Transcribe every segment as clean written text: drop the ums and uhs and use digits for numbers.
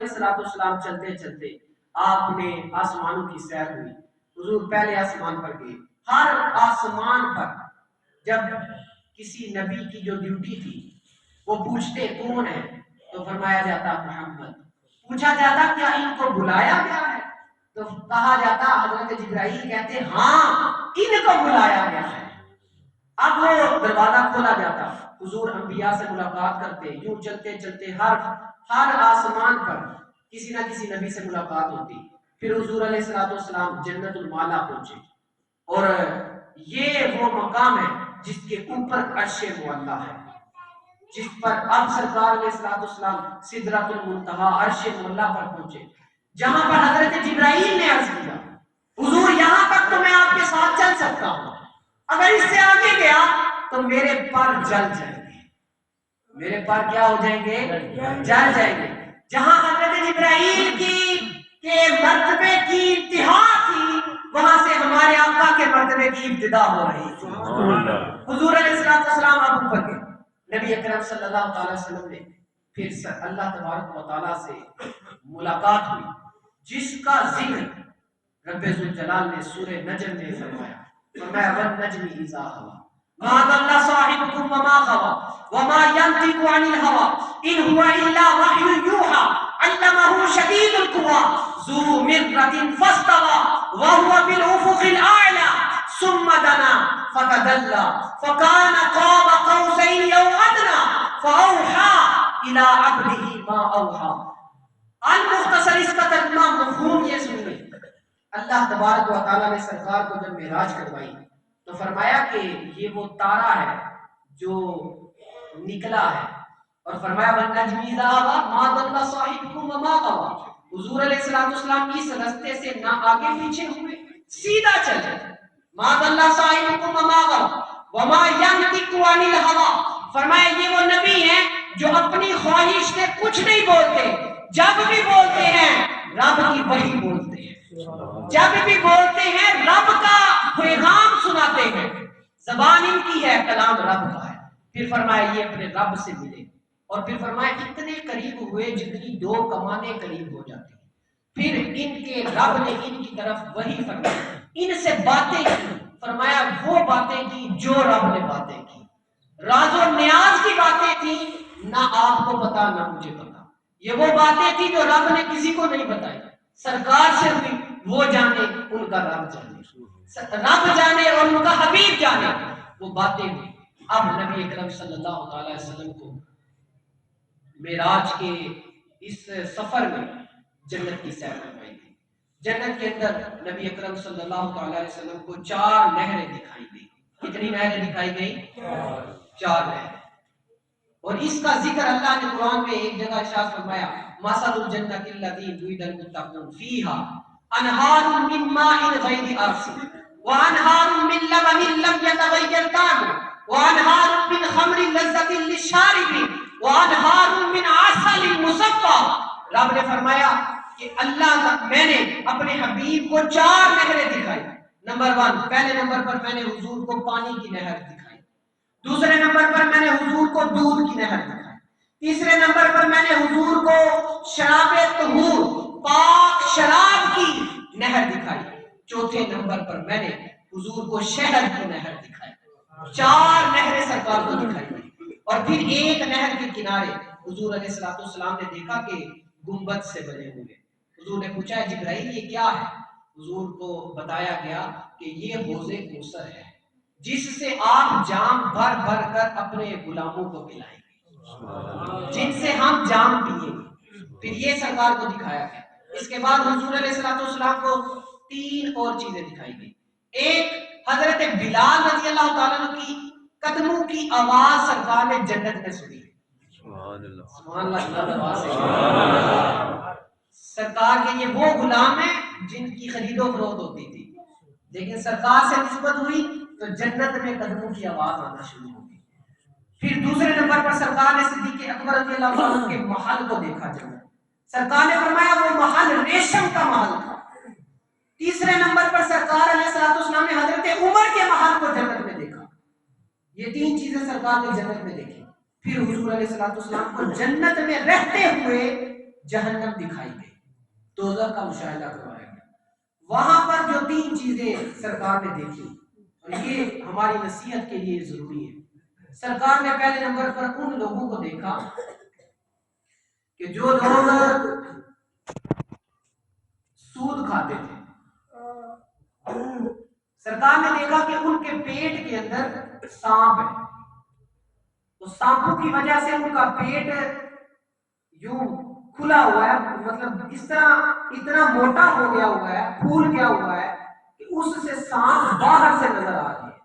السلام چلتے چلتے آپ نے آسمانوں کی سیر ہوئی. حضور پہلے آسمان پر گئے. ہر آسمان پر جب کسی نبی کی جو ڈیوٹی تھی وہ پوچھتے کون ہے تو فرمایا جاتا محمد. پوچھا جاتا کیا ان کو بلایا گیا ہے تو کہا جاتا حضرت جبرائیل کہتے ہاں ان کو بلایا گیا ہے. اب وہ دروازہ کھولا جاتا, حضور انبیاء سے ملاقات کرتے. یوں چلتے چلتے ہر آسمان پر کسی نہ کسی نبی سے ملاقات ہوتی. پھر حضور علیہ السلام جنت المالا پہنچے اور یہ وہ مقام ہے جس کے اوپر عرش معلا ہے, جس پر اب سرکار علیہ السلام سدرۃ المنتہا عرش معلا پر پہنچے, جہاں پر حضرت جبرائیل نے عرض کیا حضور یہاں تک تو میں آپ کے ساتھ چل سکتا ہوں, اگر اس سے آگے گیا تو میرے پر جل جائیں گے. میرے پر کیا ہو جائیں گے؟ جل جائیں گے. جہاں حضرت جبرائیل کے مرتبے کی انتہا تھی وہاں سے ہمارے آقا کے مرتبے کی ابتدا ہو رہی تھی. حضور علیہ السلام آپ اوپر گئے. نبی اکرم صلی اللہ علیہ وسلم نے پھر اللہ تبارک و تعالیٰ سے ملاقات ہوئی, جس کا ذکر رب ذوالجلال نے سورہ نجم میں فرمایا. فرمایا والنجم اذا هوى ما ضل صاحبكم وما غوى وما ينطق عن الهوى ان هو الا وحي يوحى علمه شديد القوى ذو مرة فاستوى وهو بالافق الاعلى ثم دنا فتدلى فكان قاب قوسين او ادنى فاوحى الى عبده ما اوحى. المختصر اس کا ترجمہ مفہوم یہ سن لیں. اللہ تبارک و تعالیٰ نے سرکار کو جب معراج کروائی تو فرمایا کہ یہ وہ تارا ہے جو نکلا ہے, اور فرمایا وَالنَّجْمِ إِذَا هَوَى مَا ضَلَّ صَاحِبُكُمْ وَمَا غَوَى. حضور علیہ السلام اس راستے سے نہ آگے پیچھے ہوئے, سیدھا چلے. مَا ضَلَّ صَاحِبُكُمْ وَمَا غَوَى وَمَا يَنطِقُ عَنِ الْهَوَى. فرمایا یہ وہ نبی ہیں جو اپنی خواہش سے کچھ نہیں بولتے, جب بھی بولتے ہیں رب کی وحی بولتے ہیں, جب بھی بولتے ہیں رب کا پیغام سناتے ہیں. زبان ان کی ہے, کلام رب کا ہے. پھر فرمایا یہ اپنے رب سے ملے, اور پھر فرمایا اتنے قریب ہوئے جتنی دو کمانیں قریب ہو جاتی ہیں. پھر ان کے رب نے ان کی طرف وحی فرمایا, ان سے باتیں کی. فرمایا وہ باتیں کی جو رب نے باتیں کی, راز و نیاز کی باتیں تھی, نہ آپ کو پتا نہ مجھے پتا. یہ وہ باتیں تھی جو رب نے کسی کو نہیں بتائی, سرکار سے ہوئی, وہ جانے ان کا رب جانے, رب جانے اور ان کا حبیب جانے, وہ باتیں ہوئی. اب نبی اکرم صلی اللہ علیہ وسلم کو معراج کے اس سفر میں جنت کی سیر کروائی گئی. جنت کے اندر نبی اکرم صلی اللہ علیہ وسلم کو 4 نہریں دکھائی گئی. کتنی نہریں دکھائی گئی؟ 4 نہریں. اور اس کا ذکر اللہ نے قرآن میں ایک جگہ ارشاد فرمایا مثل الجنۃ التی وعد المتقون فیہا انہار من ماء غیر آسن وانہار من لبن لم یتغیر طعمہ وانہار من خمر لذۃ للشاربین وانہار من عسل مصفى. رب نے فرمایا کہ اللہ میں نے اپنے حبیب کو 4 نہریں دکھائی. نمبر 1, پہلے نمبر پر میں نے حضور کو پانی کی نہر دکھائی. دوسرے نمبر پر میں نے حضور کو دودھ کی نہر دکھائی. تیسرے نمبر پر میں نے حضور کو شراب طہور پاک شراب کی نہر دکھائی. چوتھے نمبر پر میں نے حضور کو شہد کی نہر دکھائی. 4 نہریں سرکار کو دکھائی گئی. اور پھر ایک نہر کے کنارے حضور علیہ السلام نے دیکھا کہ گنبد سے بنے ہوئے. حضور نے پوچھا جبرائیل یہ کیا ہے؟ حضور کو بتایا گیا کہ یہ حوض کوثر ہے جس سے آپ جام بھر بھر کر اپنے غلاموں کو پلائیں گے, جن سے ہم جام پیئیں گے. پھر یہ سرکار کو دکھایا گیا. اس کے بعد حضور علیہ السلام کو 3 اور چیزیں دکھائی گئی. ایک حضرت بلال رضی اللہ تعالیٰ عنہ کی قدموں کی آواز سرکار نے جنت میں سنی. سبحان اللہ. سرکار کے یہ وہ غلام ہیں جن کی خرید و فروخت ہوتی تھی, لیکن سرکار سے نسبت ہوئی تو جنت میں قدموں کی آواز آنا شروع ہو گئی. پھر دوسرے نمبر پر سرکار نے صدیق اکبر رضی اللہ عنہ کے محل کو دیکھا جنت. سرکار نے فرمایا وہ محل ریشم کا محل تھا. تیسرے نمبر پر سرکار علیہ السلام نے حضرت عمر کے محل کو جنت میں دیکھا. یہ 3 چیزیں سرکار نے جنت میں دیکھی. پھر حضور علیہ السلام کو جنت میں رہتے ہوئے جہنم دکھائی گئی، دوزخ کا مشاہدہ کروایا گیا. وہاں پر جو 3 چیزیں سرکار نے دیکھی، اور یہ ہماری نصیحت کے لیے ضروری ہے. سرکار نے پہلے نمبر پر ان لوگوں کو دیکھا کہ جو لوگ سود کھاتے تھے. سرکار نے دیکھا کہ ان کے پیٹ کے اندر سانپ ہے، تو سانپوں کی وجہ سے ان کا پیٹ یوں کھلا ہوا ہے، مطلب اس طرح اتنا موٹا ہو گیا ہوا ہے، پھول گیا ہوا ہے کہ اس سے سانپ باہر سے نظر آ رہی ہے.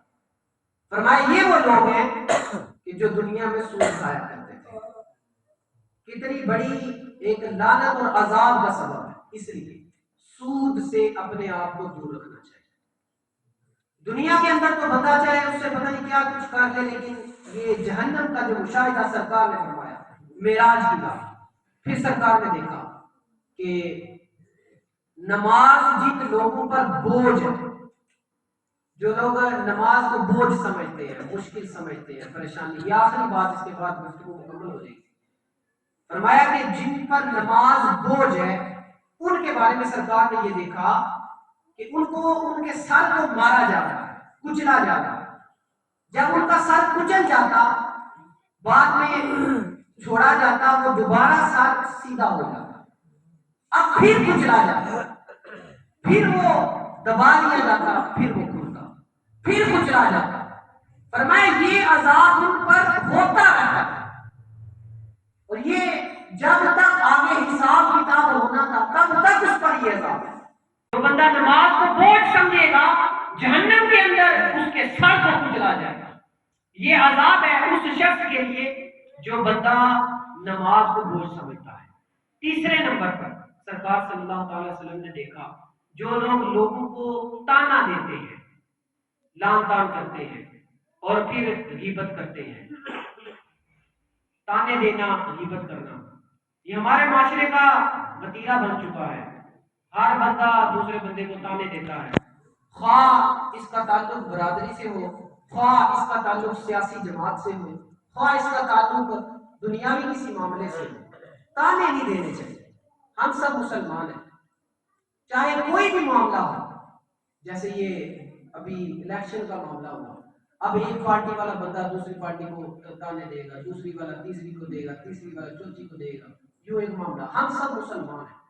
فرمایا یہ وہ لوگ ہیں کہ جو دنیا میں سود کھایا کرتے تھے. کتنی بڑی ایک لعنت اور عذاب کا سبب ہے. اس لیے سود سے اپنے آپ کو دور رکھنا چاہیے. دنیا کے اندر تو بندہ چاہے اس سے پتہ نہیں کیا کچھ کر لے، لیکن یہ جہنم کا جو مشاہدہ سرکار نے فرمایا معراج کی بات. پھر سرکار نے دیکھا کہ نماز جن لوگوں پر بوجھ ہے، جو لوگ نماز کو بوجھ سمجھتے ہیں، مشکل سمجھتے ہیں، پریشانی. یہ آخری بات، اس کے بعد گفتگو مکمل ہو جائے گی. فرمایا کہ جن پر نماز بوجھ ہے ان کے بارے میں سرکار نے یہ دیکھا کہ ان کو ان کے سر کو مارا جاتا ہے، کچلا جاتا ہے. جب ان کا سر کچل جاتا، بعد میں چھوڑا جاتا، وہ دوبارہ سر سیدھا ہو جاتا. اب پھر کچلا جاتا، پھر وہ دبا لیا جاتا، پھر وہ کھلتا، پھر کچلا جاتا. فرمایا یہ عذاب ان پر ہوتا رہتا ہے، اور یہ جب تک آگے حساب کتاب ہونا تھا تب تک اس پر یہ عذاب ہے. جو بندہ نماز کو بوجھ سمجھے گا، جہنم کے اندر اس کے سر کو کچلا جائے گا. یہ عذاب ہے اس شخص کے لیے جو بندہ نماز کو بوجھ سمجھتا ہے. تیسرے نمبر پر سرکار صلی اللہ تعالی وسلم نے دیکھا جو لوگ لوگوں کو تانا دیتے ہیں، لام تان کرتے ہیں اور پھر غیبت کرتے ہیں. تانے دینا، غیبت کرنا، یہ ہمارے معاشرے کا وتیرہ بن چکا ہے. ہر بندہ دوسرے بندے کو تانے دیتا ہے، خواہ اس کا تعلق برادری سے ہو، خواہ اس کا تعلق سیاسی جماعت سے ہو، خواہ اس کا تعلق دنیاوی کسی معاملے سے ہو. تانے نہیں دینے چاہیے. ہم سب مسلمان ہیں، چاہے کوئی بھی معاملہ ہو. جیسے یہ ابھی الیکشن کا معاملہ ہوا، اب ایک پارٹی والا بندہ دوسری پارٹی کو تانے دے گا، دوسری والا تیسری کو دے گا، تیسری والا چوتھی کو دے گا. یوں ایک معاملہ. ہم سب مسلمان ہیں،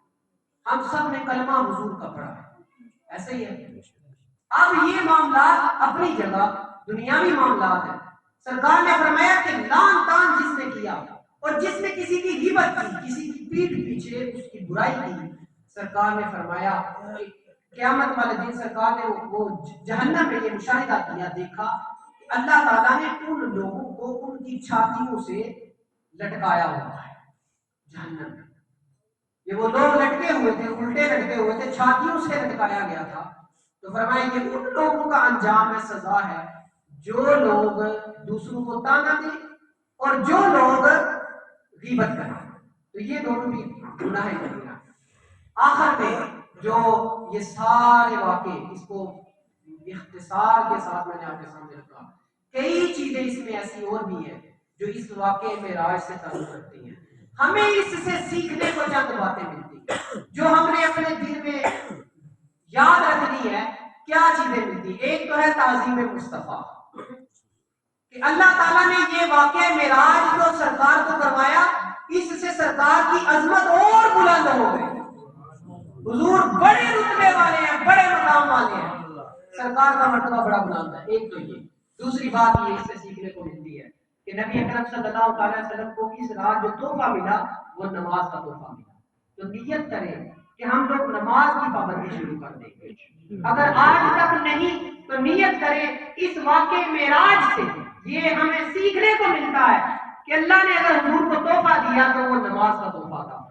ہم سب نے کلمہ حضور کا پڑھا ہے، ایسے ہی ہے. اب یہ معاملات اپنی جگہ دنیاوی معاملات ہیں. سرکار نے فرمایا کہ لان تان جس نے کیا اور جس نے کسی کی غیبت کی، کسی کی پیٹھ پیچھے اس کی برائی کی، سرکار نے فرمایا کہ قیامت والے دن سرکار نے وہ جہنم میں یہ مشاہدہ کیا، دیکھا کہ اللہ تعالیٰ نے ان لوگوں کو ان کی چھاتیوں سے لٹکایا ہوا ہے جہنم میں. یہ وہ لوگ لٹکے ہوئے تھے، الٹے لٹکے ہوئے تھے، چھاتیوں سے لٹکایا گیا تھا. تو فرمایا یہ ان لوگوں کا انجام ہے، سزا ہے جو لوگ دوسروں کو تانا دیں اور جو لوگ غیبت کریں. تو یہ دونوں بھی گناہ کبیرہ. آخر میں جو یہ سارے واقعے، اس کو اختصار کے ساتھ میں نے آپ کے سامنے رکھا، کئی چیزیں اس میں ایسی اور بھی ہیں جو اس واقعے میں معراج سے تعلق رکھتی ہیں. ہمیں اس سے سیکھنے کو چند باتیں ملتی ہیں جو ہم نے اپنے دل میں یاد رکھنی ہے. کیا چیزیں ملتی؟ ایک تو ہے تعظیم مصطفیٰ، کہ اللہ تعالیٰ نے یہ واقعہ معراج جو سرکار کو کروایا، اس سے سرکار کی عظمت اور بلند ہو گئی. حضور بڑے رتبے والے ہیں، بڑے مقام والے ہیں، سرکار کا مرتبہ بڑا بلند ہے. ایک تو یہ. دوسری بات یہ اس سے سیکھنے کو ملتی ہے کہ نبی اکرم صلی اللہ تعالی وسلم کو اس رات جو تحفہ ملا وہ نماز کا تحفہ ملا. تو نیت کریں کہ ہم لوگ نماز کی پابندی شروع کر دیں گے. اگر آج تک نہیں تو نیت کریں اس واقعے معراج سے یہ ہمیں سیکھنے کو ملتا ہے کہ اللہ نے اگر حضور کو تحفہ دیا تو وہ نماز کا تحفہ تھا.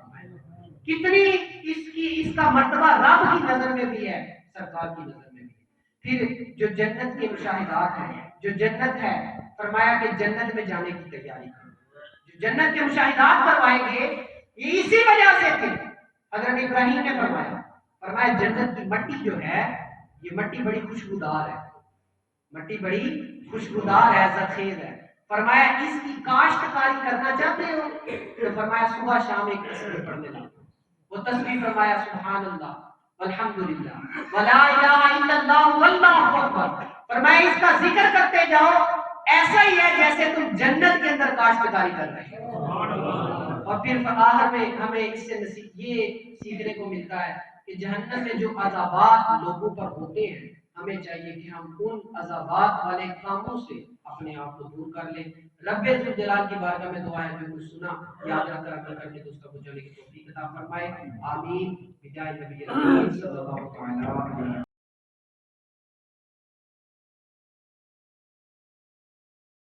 کتنی اس کا مرتبہ رب کی نظر میں بھی ہے، سرکار کی نظر میں بھی. پھر جو جنت کے مشاہدات ہیں، جو جنت ہے، فرمایا کہ جنت میں جانے کی تیاری کرو. جو جنت کے مشاہدات کروائیں گے یہ اسی وجہ سے تھے. حضرت ابراہیم نے فرمایا جنت کی مٹی جو ہے یہ مٹی بڑی خوشبودار ہے، مٹی بڑی خوشبودار ہے، زرخیز ہے. فرمایا اس کی کاشتکاری کرنا چاہتے ہو تو فرمایا صبح شام ایک تسبیح پڑھ لینا. وہ تسبیح فرمایا سبحان اللہ والحمدللہ ولا الہ الا اللہ واللہ اکبر. فرمایا اس کا ذکر کرتے جاؤ ایسا ہی ہے جیسے تم جنت کے اندر کاشتکاری کر رہے ہو. اور پھر آخر میں ہمیں اس سے یہ سیکھنے کو ملتا ہے کہ جہنم میں جو عذابات لوگوں پر ہوتے ہیں ہمیں چاہیے کہ ہم ان عذابات والے کاموں سے اپنے آپ کو دور کر لیں. رب ذوالجلال کی بارگاہ میں دعا ہے جو کچھ سنا یاد رکھ کر عمل کرنے دوسروں کو جانے کی توفیق عطا فرمائے. آمین. بجائے نبی کریم صلی اللہ علیہ وسلم.